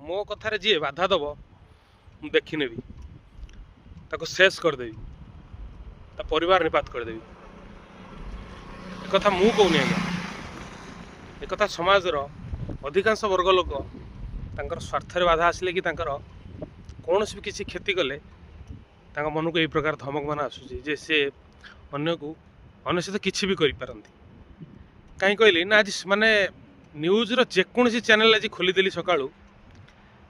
मो कथार जी बाधा दब मु देखने शेष करदेवी परिवार निपात करदेवी एक मु कहूनी आज्ञा एक समाजर अधिकांश वर्ग लोक स्वार्थ बाधा आसिले कि कौन भी किसी क्षति कले मन को यही प्रकार धमक मान आसूँ जे सी अन्न को अन्य सहित किसी भी करपारती कहीं कहली ना आज माने न्यूज़ जेकोसी चैनल आज खोलीदेली सका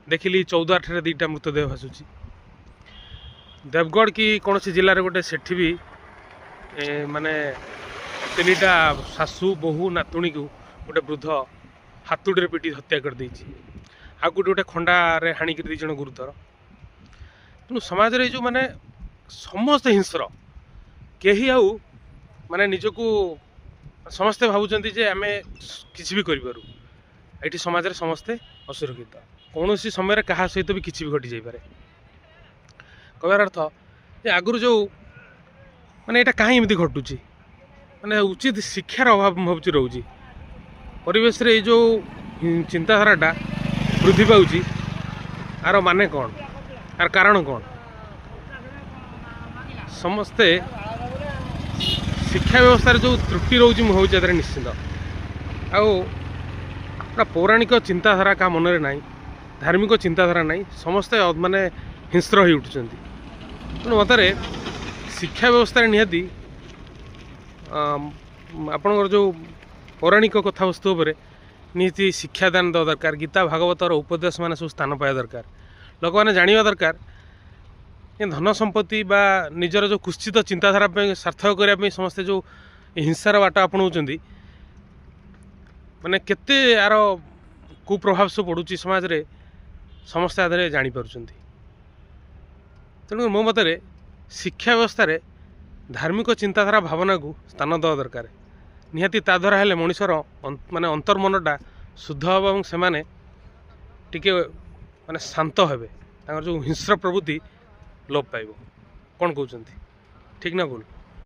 देखिली 14 2टा मृतदेह भासुची देवगढ़ की कौन जिले गोटे सेठी भी माने 3टा शाशु बहु नातुणी को गोटे वृद्ध हाथुड़ी पिटी हत्या कर देछि आ गोटे खंडारे हाणिक 2 जण गुरुतर तेणु समाज रे जो माने समस्त हिंस्र कहीं आउ माने निजको समस्ते भावुं जे आम किसी भी करूँ ये समाज रे समस्ते असुरक्षित कौन समय क्या सहित भी किसी भी घटी जापे कहबार अर्थ ये आगुरी जो माने यहाँ कहीं एमती घटुची माने उचित शिक्षार अभाव भावुँ रोचे परिवेश रे जो चिंताधाराटा वृद्धि पाउची आर माने कौन आर कारण कौन समस्ते शिक्षा व्यवस्था जो त्रुटि रोचे मुझे निश्चित आउ पौराणिक चिंताधारा का मनरे ना धार्मिक चिंताधारा ना समस्ते माने हिंस्र हो उठुं तेणु मतरे शिक्षा व्यवस्था निहाती आपणकर जो पौराणिक कथावस्तु उपर निहाती शिक्षादान देवा दरकार गीता भागवतर उपदेश मान सब स्थान पाया दरकार लोक मैंने जाना दरकार धन संपत्ति बा निजर जो कुत्सित चिंताधारा सार्थक करने समस्ते जो हिंसार बाट आपणाऊँ माने केते यार कुप्रभाव सब पड़ुची समाज रे समस्ते आधार जापर तेणु मो मतरे शिक्षा व्यवस्था रे धार्मिक चिंताधारा भावना को स्थान देवा दरकार निहाती ता द्वारा हेले मनुष्यर माने अंतर्मनटा शुद्ध हम और से माने माने शांत हेबे जो हिंस्र प्रवृत्ति लोप पाइब कौन कहते ठीक ना भूल।